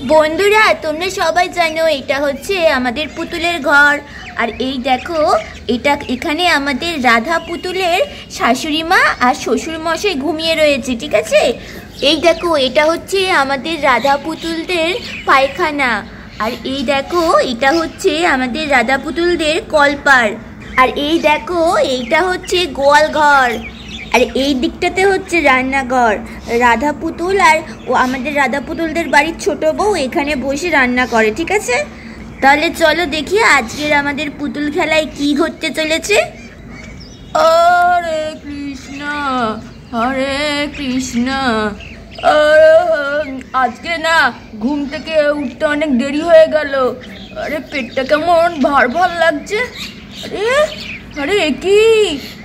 বন্ধুরা তোমরা সবাই জানো এটা হচ্ছে আমাদের পুতুলের ঘর। আর এই দেখো এটা এখানে আমাদের রাধা পুতুলের শাশুড়ি মা আর শ্বশুর মশাই ঘুমিয়ে রয়েছে, ঠিক আছে। এই দেখো এটা হচ্ছে আমাদের রাধা পুতুলদের পায়খানা। আর এই দেখো এটা হচ্ছে আমাদের রাধা পুতুলদের কলপার। আর এই দেখো এইটা হচ্ছে গোয়াল ঘর। আর এই দিকটাতে হচ্ছে রান্নাঘর। রাধা পুতুল আর আমাদের রাধা পুতুলদের বাড়ির ছোট বউ এখানে বসে রান্না করে, ঠিক আছে। তাহলে চলো দেখি আজকের আমাদের পুতুল খেলায় কি ঘটতে চলেছে। হরে কৃষ্ণ হরে কৃষ্ণ। আজকে না ঘুম থেকে উঠতে অনেক দেরি হয়ে গেল। আরে পেটটা কেমন ভার ভার লাগছে। আরে আরে কি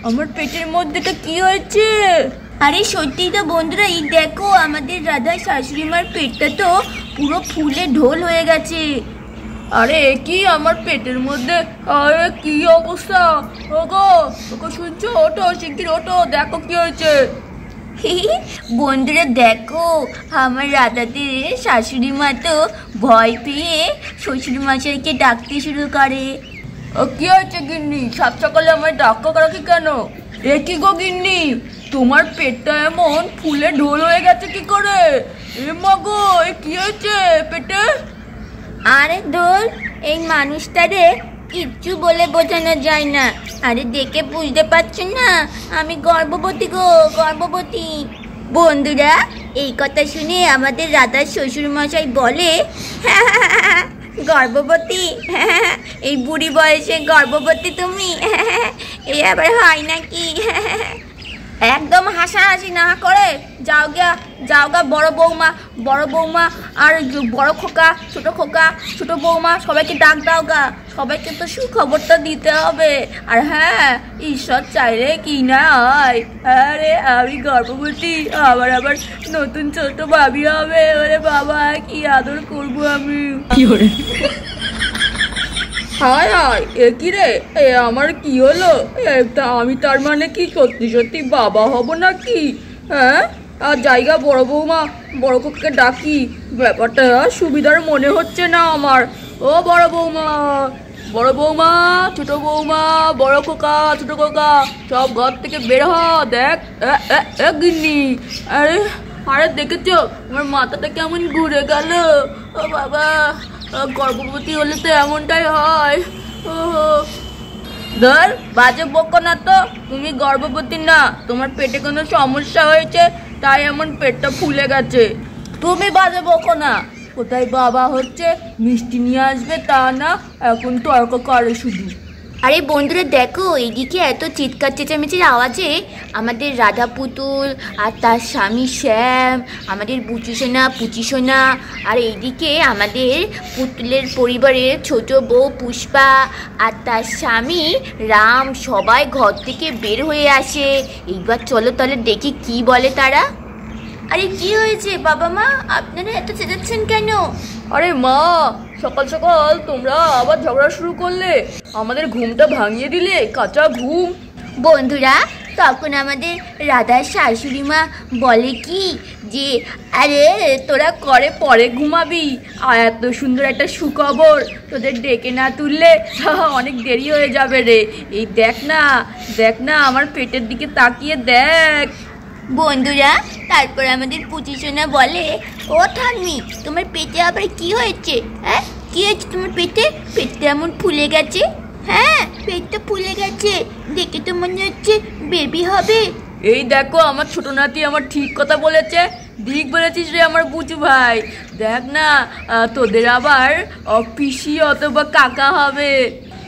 আমার পেটের মধ্যেটা কি হয়েছে? আরে সত্যি তো বন্ধুরা, এই দেখো আমাদের রাধা শাশুড়ি মার পেটটা তো পুরো ফুলে ঢোল হয়ে গেছে। আরে কি আমার পেটের মধ্যে, আরে কি অবস্থা। ওগো ওগো শুনছো, ওঠো শিগগির ওঠো, দেখো কি হয়েছে। বন্ধুরা দেখো আমার রাধাদের শাশুড়ি মা তো ভয় পেয়ে শ্বশুর মশাইকে ডাকতে শুরু করে। কি হয়েছে গিন্নি, সাত সকালে আমার ডাকাডাকি কেন? এ কি গো গিন্নি, তোমার পেটটা এমন ফুলে ঢোল হয়ে গেছে কি করে? এ মা গো, এ কি হয়েছে পেটে? আরে ঢোল এই মানুষটারে কিচ্ছু বলে বোঝানো যায় না। আরে দেখে বুঝতে পারছো না আমি গর্ভবতী গো, গর্ভবতী। বন্ধুরা এই কথা শুনে আমাদের রাধার শ্বশুর মশাই বলে, গর্ভবতী? এই বুড়ি বয়সে গর্ভবতী তুমি? এই আবার হয় নাকি? একদম হাসাহাসি না করে যাও গা বড় বৌমা আর বড় খোকা ছোট বৌমা সবাইকে ডাক দাও গা। সবাইকে তো সুখবরটা দিতে হবে। আর হ্যাঁ, ঈশ্বর চাইলে কি না হয়। আরে আমি গর্ভবতী, আবার নতুন ছোট ভাবি হবে। ওরে বাবা কি আদর করবো আমি। হায় হায়, এ কি রে, এ আমার কি হলো? আমি তার মানে কি সত্যি সত্যি বাবা হব নাকি? হ্যাঁ, আর জায়গা বড় বৌমা বড় খোকাকে ডাকি, ব্যাপারটা সুবিধার মনে হচ্ছে না আমার। ও বড় বৌমা ছোট বৌমা, বড় খোকা ছোট খোকা, সব ঘর থেকে বের হ। দেখ গিন্নি, আরে দেখেছো আমার মাথাটা কেমন ঘুরে গেল। ও বাবা, গর্ভবতী হলে তো এমনটাই হয়। ধর বাজে বকো না তো, তুমি গর্ভবতী না, তোমার পেটে কোনো সমস্যা হয়েছে তাই এমন পেটটা ফুলে গেছে। তুমি বাজে বকো না। কোথায় বাবা হচ্ছে মিষ্টি নিয়ে আসবে তা না, এখন তর্ক করে শুধু। আরে বন্ধুরা দেখো এইদিকে এত চিৎকার চেঁচামেচির আওয়াজে আমাদের রাধা পুতুল আর তার স্বামী শ্যাম, আমাদের পুচি সোনা আর এইদিকে আমাদের পুতুলের পরিবারের ছোট বউ পুষ্পা আর তার স্বামী রাম সবাই ঘর থেকে বের হয়ে আসে। এইবার চলো তাহলে দেখি কি বলে তারা। আরে কি হয়েছে বাবা মা, আপনারা এত চেঁচাচ্ছেন কেন? আরে মা, সকাল সকাল তোমরা আবার ঝগড়া শুরু করলে, আমাদের ঘুমটা ভাঙিয়ে দিলে, কাঁচা ঘুম। বন্ধুরা তখন আমাদের রাধার শাশুড়ি মা বলে কি যে, আরে তোরা করে পরে ঘুমাবি, আর এত সুন্দর একটা সুখবর তোদের ডেকে না তুললে অনেক দেরি হয়ে যাবে রে। এই দেখ না আমার পেটের দিকে তাকিয়ে দেখ। বন্ধুরা তারপর আমাদের পুচি সোনা বলে, ও ঠাম্মি তোমার পেটে আবার কি হয়েছে? হ্যাঁ কি হয়েছে তোমার পেটটা এমন ফুলে গেছে? হ্যাঁ পেটটা ফুলে গেছে, দেখে তো মনে হচ্ছে বেবি হবে। এই দেখো আমার ছোট নাতি আমার ঠিক কথা বলেছে, ঠিক বলেছিস রে আমার বুচু ভাই। দেখ না তোদের আবার পিসি অথবা কাকা হবে।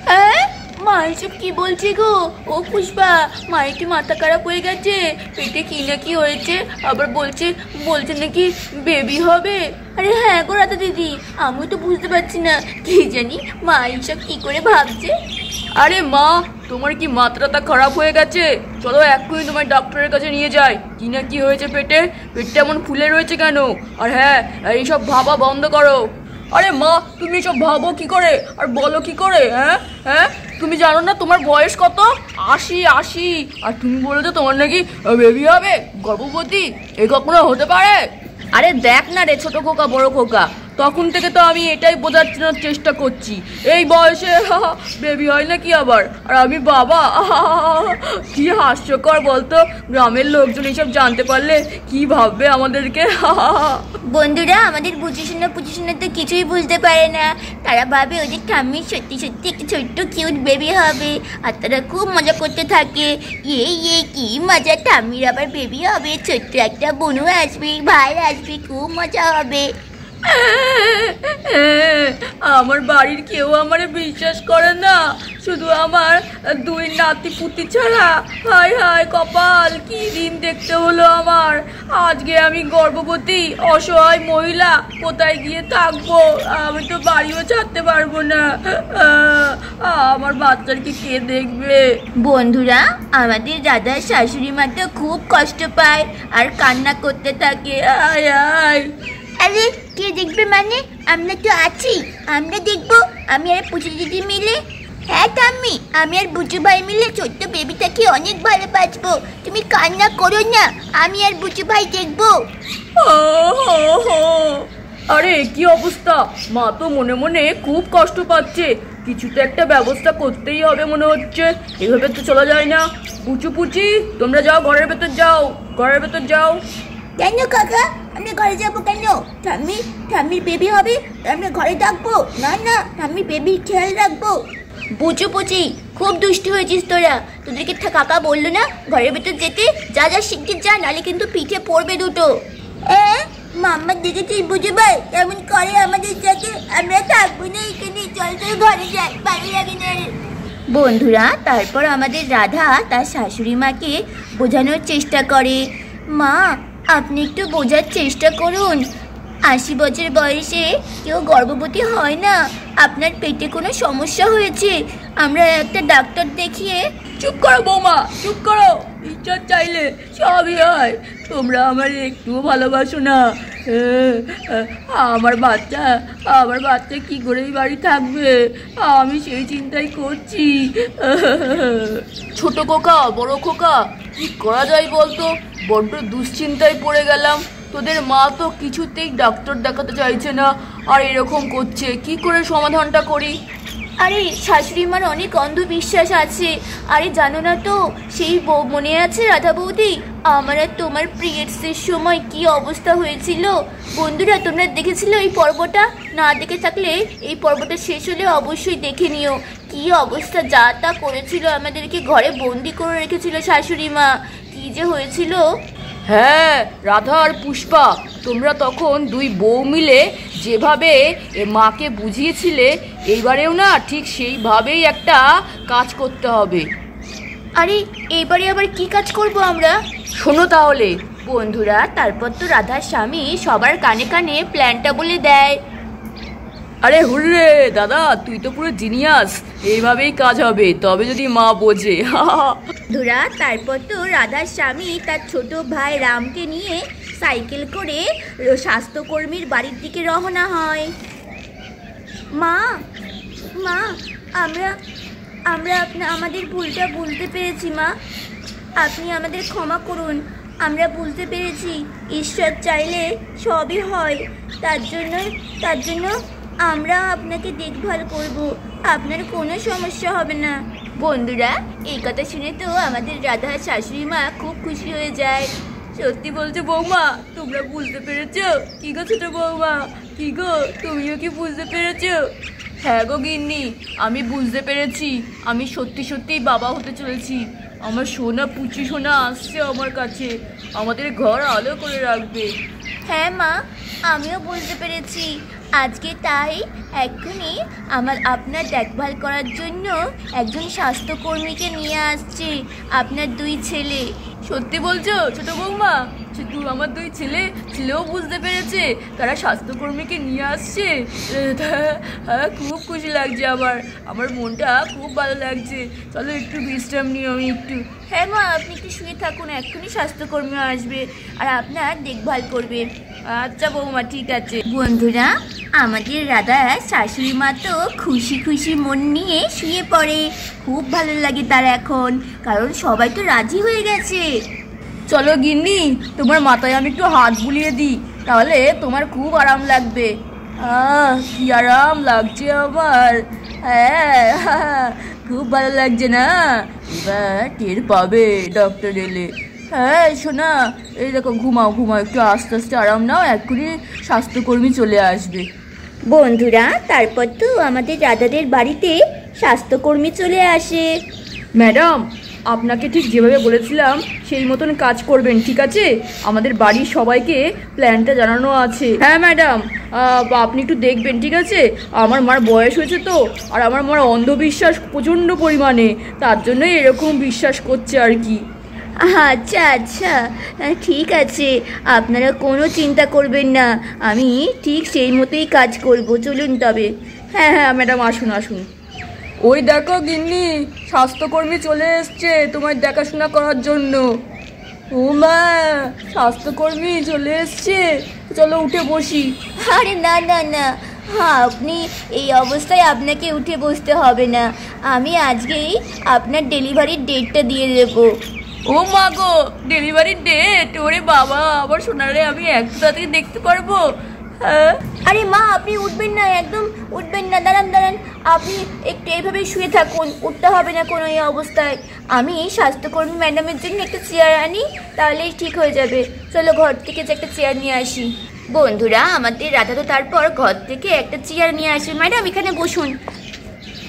হ্যাঁ মা এসব কি বলছে গো? ও পুষ্পা, মায়ের কি মাথা খারাপ হয়ে গেছে? পেটে কি না কি হয়েছে, আবার বলছে নাকি বেবি হবে। আরে হ্যাঁ গো রাধা দিদি, আমিও তো বুঝতে পারছি না, কি জানি মা এইসব কি করে ভাবছে। আরে মা তোমার কি মাথাটা খারাপ হয়ে গেছে? চলো এক্ষুনি তোমার ডক্টরের কাছে নিয়ে যাই। কি না কি হয়েছে পেটটা এমন ফুলে রয়েছে কেন? আর হ্যাঁ এইসব ভাবা বন্ধ করো। আরে মা তুমি এসব ভাবো কি করে আর বলো কি করে? হ্যাঁ তুমি জানো না তোমার বয়স কত? 80। আর তুমি বলেছো তোমার নাকি বেবি হবে, গর্ভবতী? এ কখনো হতে পারে? আরে দেখ না রে ছোট খোকা বড় খোকা, তখন থেকে তো আমি এটাই বোঝার চেষ্টা করছি, এই বয়সে বেবি হয় নাকি আবার, আর আমি বাবা। কি হাস্যকর বলতো, গ্রামের লোকজন এইসব জানতে পারলে কি ভাববে আমাদেরকে। বন্ধুরা আমাদের বুঝিশোনা তো কিছুই বুঝতে পারে না, তারা ভাবে ওদের ঠাম্মি সত্যি সত্যি একটা ছোট্ট কিউট বেবি হবে, আর তারা খুব মজা করতে থাকে। কি মজা, ঠাম্মির আবার বেবি হবে, ছোট্ট একটা বোনও আসবে, ভাই আসবে, খুব মজা হবে। আমার বাড়ির কেউ আমারে বিশ্বাস করে না, শুধু আমার দুই নাতি পুতি ছাড়া। হায় হায় কপাল, কি দিন দেখতে হলো আমার। আজকে আমি গর্ভবতী অসহায় মহিলা, কোথায় গিয়ে থাকবো? আমি তো বাড়িও ছাড়তে পারবো না। আমার বাচ্চাকে কে দেখবে? বন্ধুরা আমাদের দাদার শাশুড়ি মা তো খুব কষ্ট পায় আর কান্না করতে থাকে। আয় আয়। আরে কে দেখবে মানে? আমরা তো আছি, আমরা দেখবো। আমি আর পুচু দিদি মিলে। হ্যাঁ ঠাম্মি, আমি আর বুচু ভাই মিলে ছোট্ট বেবিটাকে অনেক ভালোবাসবো। তুমি কান্না করো না, আমি আর বুচু ভাই দেখবো। আরে কি অবস্থা, মা তো মনে মনে খুব কষ্ট পাচ্ছে। কিছু তো একটা ব্যবস্থা করতেই হবে মনে হচ্ছে, এভাবে তো চলা যায় না। পুচু পুচি তোমরা যাও, ঘরের ভেতর যাও, ঘরের ভেতর যাও। কেন কাকা, আমরা ঘরে যাবো কেন? ঠাম্মির বেবি হবে, আমরা ঘরে থাকবো না? না, ঠাম্মির বেবির খেয়াল রাখবো। বুঝু পুচি খুব দুষ্টু হয়েছিস তোরা, তোদেরকে কাকা বললো না ঘরের ভেতর যেতে? যা যা শিখতে যা, নালে কিন্তু পিঠে পড়বে দুটো। মাম্মা দেখেছিস বুঝু ভাই কেমন করে আমাদের সাথে? আমরা থাকবো না এখানে, চল চল ঘরে যাই, ভালো লাগে না। বন্ধুরা তারপর আমাদের রাধা তার শাশুড়ি মাকে বোঝানোর চেষ্টা করে, মা আপনি একটু বোঝার চেষ্টা করুন, 80 বছর বয়সে কেউ গর্ভবতী হয় না, আপনার পেটে কোনো সমস্যা হয়েছে, আমরা একটা ডাক্তার দেখিয়ে। চুপ করো বৌমা, চুপ করো। ঈশ্বর চাইলে সবই হয়, তোমরা আমার একটুও ভালোবাসো না। আমার বাচ্চা কি করে এই বাড়ি থাকবে, আমি সেই চিন্তাই করছি। ছোট খোকা, বড় খোকা, কি করা যায় বলতো? বড্ড দুশ্চিন্তায় পড়ে গেলাম। তোদের মা তো কিছুতেই ডাক্তার দেখাতে চাইছে না, আর এরকম করছে, কি করে সমাধানটা করি? আরে শাশুড়ি মার অনেক অন্ধবিশ্বাস আছে। আরে জানো না তো, সেই মনে আছে রাধা বৌদি, আমার আর তোমার পিরিয়ডসের সময় কি অবস্থা হয়েছিল? বন্ধুরা তোমরা দেখেছিলে এই পর্বটা? না দেখে থাকলে এই পর্বটা শেষ হলে অবশ্যই দেখে নিও। কি অবস্থা, যা তা করেছিল, আমাদেরকে ঘরে বন্দি করে রেখেছিল শাশুড়ি মা, কি যে হয়েছিল। হ্যাঁ রাধা আর পুষ্পা, তোমরা তখন দুই বউ মিলে যেভাবে মাকে বুঝিয়েছিলে, এইবারেও না ঠিক সেইভাবেই একটা কাজ করতে হবে। আরে এইবারে আবার কি কাজ করব আমরা? শোনো তাহলে। বন্ধুরা তারপর তো রাধার স্বামী সবার কানে কানে প্ল্যানটা বলে দেয়। আরে হুররে দাদা, তুই তো পুরো জিনিয়াস, এইভাবেই কাজ হবে, তবে যদি মা বোঝে। বন্ধুরা তারপর তো রাধার স্বামী তার ছোট ভাই রামকে নিয়ে সাইকেল করে স্বাস্থ্যকর্মীর বাড়ির দিকে রওনা হয়। মা মা আমরা আমাদের ভুলটা বুঝতে পেরেছি মা, আপনি আমাদের ক্ষমা করুন, আমরা বুঝতে পেরেছি ঈশ্বর চাইলে সবই হয়, তার জন্য আমরা আপনাকে দেখভাল করব, আপনার কোনো সমস্যা হবে না। বন্ধুরা এই কথা শুনে তো আমাদের রাধার শাশুড়ি মা খুব খুশি হয়ে যায়। সত্যি বলছো বৌমা, তোমরা বুঝতে পেরেছো? কি গো ছোট বৌমা, কি গো তুমিও কি বুঝতে পেরেছো? হ্যাঁ গো গিন্নি, আমি বুঝতে পেরেছি, আমি সত্যি সত্যিই বাবা হতে চলেছি। আমার সোনা পুচি সোনা আসছে আমার কাছে, আমাদের ঘর আলো করে রাখবে। হ্যাঁ মা, আমিও বুঝতে পেরেছি। আজকে তাই এক্ষুনি আপনার দেখভাল করার জন্য একজন স্বাস্থ্যকর্মীকে নিয়ে আসছে আপনার দুই ছেলে। সত্যি বলছো ছোট বৌমা? তুই আমার দুই ছেলেও বুঝতে পেরেছে, তারা স্বাস্থ্যকর্মীকে নিয়ে আসছে। হ্যাঁ খুব খুশি লাগছে, আমার মনটা খুব ভালো লাগছে। চলো একটু বিশ্রাম নিও, আমি একটু। হ্যাঁ মা, আপনি একটু শুয়ে থাকুন, এক্ষুনি স্বাস্থ্যকর্মী আসবে আর আপনার দেখভাল করবে। আচ্ছা বৌমা, ঠিক আছে। বন্ধুরা আমাদের রাধা শাশুড়ি মা তো খুশি খুশি মন নিয়ে শুয়ে পড়ে, খুব ভালো লাগে তার এখন, কারণ সবাই তো রাজি হয়ে গেছে। চলো গিন্নি, তোমার মাথায় আমি একটু হাত বুলিয়ে দিই, তাহলে তোমার খুব আরাম লাগবে। কি আরাম লাগছে আমার। হ্যাঁ খুব ভালো লাগছে না? এবার টের পাবে ডক্টর এলে। হ্যাঁ শোনা, এই দেখো ঘুমাও ঘুমাও, একটু আস্তে আস্তে আরাম নাও, এক্ষুনি স্বাস্থ্যকর্মী চলে আসবে। বন্ধুরা, তারপর তো আমাদের রাধাদের বাড়িতে স্বাস্থ্যকর্মী চলে আসে। ম্যাডাম, আপনাকে ঠিক যেভাবে বলেছিলাম সেই মতন কাজ করবেন, ঠিক আছে? আমাদের বাড়ির সবাইকে প্ল্যানটা জানানো আছে। হ্যাঁ ম্যাডাম, আপনি একটু দেখবেন, ঠিক আছে? আমার মার বয়স হয়েছে তো, আর আমার মার অন্ধবিশ্বাস প্রচণ্ড পরিমাণে, তার জন্যই এরকম বিশ্বাস করছে আর কি। আচ্ছা আচ্ছা, ঠিক আছে, আপনারা কোনো চিন্তা করবেন না, আমি ঠিক সেই মতোই কাজ করব। চলুন তবে। হ্যাঁ হ্যাঁ ম্যাডাম, আসুন আসুন। ওই দেখো গিন্নি, স্বাস্থ্যকর্মী চলে এসছে তোমার দেখাশোনা করার জন্য। ও মা, স্বাস্থ্যকর্মী চলে এসছে, চলো উঠে বসি। আরে না না না, আপনি এই অবস্থায় আপনাকে উঠে বসতে হবে না, আমি আজকেই আপনার ডেলিভারির ডেটটা দিয়ে দেবো। ও মা গো, ডেলিভারির ডেট? ওরে বাবা, আবার সোনারে আমি একটু তাড়াতাড়ি দেখতে পারবো? হ্যাঁ। আরে মা, আপনি উঠবেন না, একদম উঠবেন না, দাঁড়ান দাঁড়ান, আপনি একটু এইভাবে শুয়ে থাকুন, উঠতে হবে না কোনো এই অবস্থায়। আমি স্বাস্থ্যকর্মী ম্যাডামের জন্য একটা চেয়ার আনি, তাহলেই ঠিক হয়ে যাবে। চলো ঘর থেকে যে একটা চেয়ার নিয়ে আসি। বন্ধুরা, আমাদের রাধা তো তারপর ঘর থেকে একটা চেয়ার নিয়ে আসে। ম্যাডাম এখানে বসুন।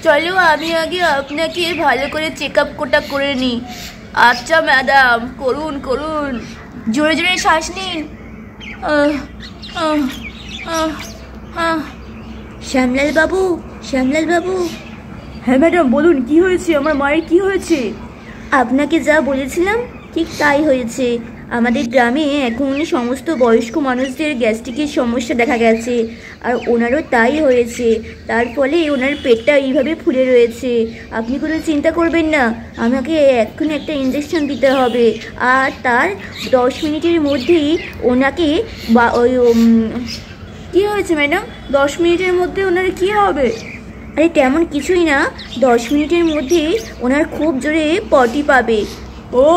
চলো আমি আগে আপনাকে ভালো করে চেক আপ কোটা করে নিই। আচ্ছা ম্যাডাম, করুন করুন, জোরে জোরে শ্বাস নিন। শ্যামলাল বাবু, শ্যামলাল বাবু। হ্যাঁ ম্যাডাম বলুন, কি হয়েছে? আমার মায়ের কি হয়েছে? আপনাকে যা বলেছিলাম ঠিক তাই হয়েছে। আমাদের গ্রামে এখন সমস্ত বয়স্ক মানুষদের গ্যাস্ট্রিকের সমস্যা দেখা গেছে, আর ওনারও তাই হয়েছে। তার ফলে ওনার পেটটা এইভাবে ফুলে রয়েছে। আপনি কোনো চিন্তা করবেন না, আমাকে এক্ষুনি একটা ইঞ্জেকশন দিতে হবে, আর তার 10 মিনিটের মধ্যেই ওনাকে কি হয়েছে ম্যাডাম? 10 মিনিটের মধ্যে ওনার কি হবে? আরে তেমন কিছুই না, 10 মিনিটের মধ্যেই ওনার খুব জোরে পটি পাবে। ও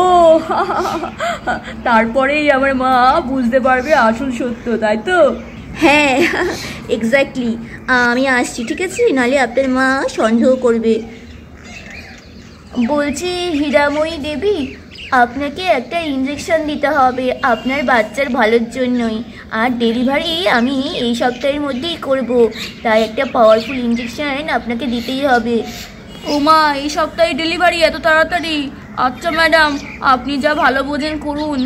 তারপরেই আমার মা বুঝতে পারবে আসল সত্য, তাই তো? হ্যাঁ এক্স্যাক্টলি। আমি আসছি, ঠিক আছে? নাহলে আপনার মা সন্দেহ করবে। বলছি হীরাময়ী দেবী, আপনাকে একটা ইঞ্জেকশন দিতে হবে আপনার বাচ্চার ভালোর জন্যই, আর ডেলিভারি আমি এই সপ্তাহের মধ্যেই করব, তাই একটা পাওয়ারফুল ইঞ্জেকশন আপনাকে দিতেই হবে। ও মা, এই সপ্তাহে ডেলিভারি? এত তাড়াতাড়ি? আচ্ছা ম্যাডাম, আপনি যা ভালো বোঝেন করুন।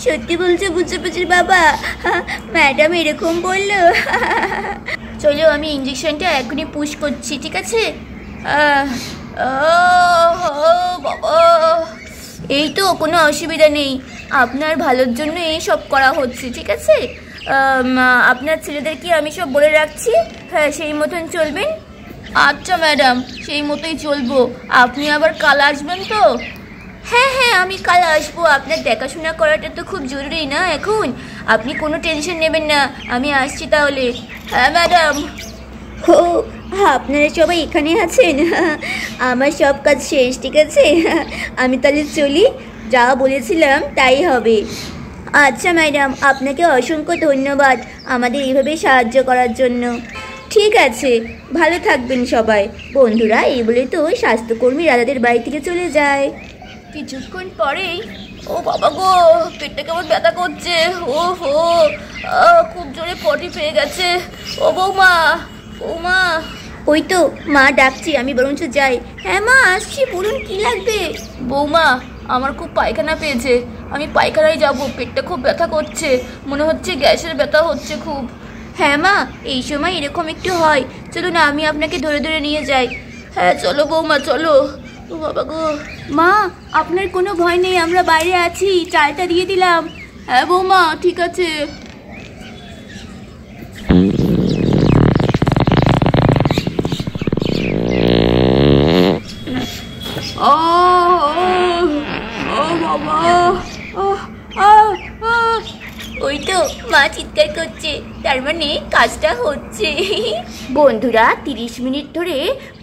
সত্যি বলছে বুঝে বাবা, ম্যাডাম এরকম বললো। চলো আমি ইঞ্জেকশনটা এখনই পুশ করছি, ঠিক আছে? বাবা, এই তো কোনো অসুবিধা নেই, আপনার ভালোর জন্য এই সব করা হচ্ছে, ঠিক আছে? আপনার ছেলেদেরকে আমি সব বলে রাখছি, হ্যাঁ সেই মতন চলবেন। আচ্ছা ম্যাডাম, সেই মতোই চলবো। আপনি আবার কাল আসবেন তো? হ্যাঁ হ্যাঁ, আমি কাল আসবো। আপনার দেখাশোনা করাটা তো খুব জরুরি না এখন, আপনি কোনো টেনশন নেবেন না, আমি আসছি তাহলে। হ্যাঁ ম্যাডাম। ও, আপনারা সবাই এখানে আছেন? আমার সব কাজ শেষ, ঠিক আছে? আমি তাহলে চলি, যা বলেছিলাম তাই হবে। আচ্ছা ম্যাডাম, আপনাকে অসংখ্য ধন্যবাদ আমাদের এইভাবে সাহায্য করার জন্য। ঠিক আছে, ভালো থাকবেন সবাই। বন্ধুরা, এই বলে তো স্বাস্থ্যকর্মী রাধাদের বাড়ি থেকে চলে যায়। কিছুক্ষণ পরেই, ও বাবা গো, পেটটা কেমন ব্যথা করছে, ও হো, খুব জোরে পটি পেয়ে গেছে। ও বৌমা, ও মা। ওই তো মা ডাকছি, আমি বরঞ্চ যাই। হ্যাঁ মা আসছি, বলুন কি লাগবে? বৌমা, আমার খুব পায়খানা পেয়েছে, আমি পায়খানায় যাব, পেটটা খুব ব্যথা করছে, মনে হচ্ছে গ্যাসের ব্যথা হচ্ছে খুব। হ্যাঁ মা, এই সময় এরকম একটু হয়, চলুন আমি আপনাকে ধরে ধরে নিয়ে যাই। হ্যাঁ চলো বৌমা, চলো। ও বাবা গো। মা, আপনার কোনো ভয় নেই, আমরা বাইরে আছি, চালটা দিয়ে দিলাম। হ্যাঁ বৌমা, ঠিক আছে। ও বাবা, ওই তো মা চিৎকার করছে, তার মানে কাজটা হচ্ছে। বন্ধুরা, 30 মিনিট ধরে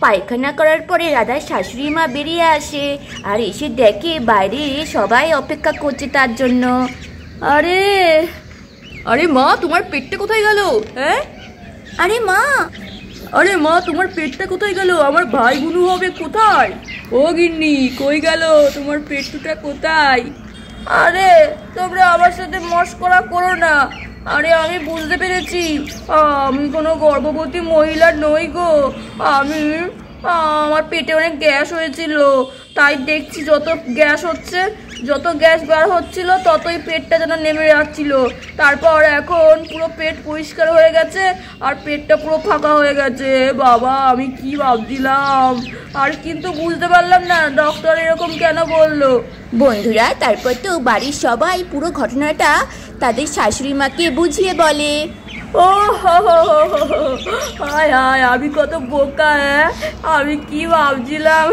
পায়খানা করার পরে রাধার শাশুড়ি মা বেরিয়ে আসে, আর এসে দেখে বাইরে সবাই অপেক্ষা করছে তার জন্য। আরে আরে মা, তোমার পেটটা কোথায় গেল? হ্যাঁ, আরে মা, আরে মা, তোমার পেটটা কোথায় গেল? আমার ভাই বুনু হবে কোথায়? ও গিন্নি, কই গেল তোমার পেটটা কোথায়? আরে তোমরা আমার সাথে মস্করা করো না। আরে আমি বুঝতে পেরেছি, আমি কোনো গর্ভবতী মহিলা নই গো। আমার পেটে অনেক গ্যাস হয়েছিল, তাই দেখছি যত গ্যাস হচ্ছে, যত গ্যাস বার হচ্ছিল ততই পেটটা যেন নেমে যাচ্ছিল। তারপর এখন পুরো পেট পরিষ্কার হয়ে গেছে আর পেটটা পুরো ফাঁকা হয়ে গেছে। বাবা, আমি কি ভাবছিলাম, আর কিন্তু বুঝতে পারলাম না ডক্টর এরকম কেন বললো। বন্ধুরা তারপর তো বাড়ির সবাই পুরো ঘটনাটা তাদের শাশুড়ি মাকে বুঝিয়ে বলে। ও হো হো হো হো হো, হায় হায়, আমি কত বোকা! আমি কি ভাবছিলাম।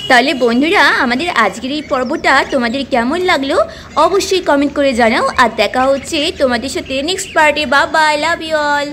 তাহলে বন্ধুরা আমাদের আজকের এই পর্বটা তোমাদের কেমন লাগলো অবশ্যই কমেন্ট করে জানাও। আর দেখা হচ্ছে তোমাদের সাথে নেক্সট পার্টে। Bye bye, love you all.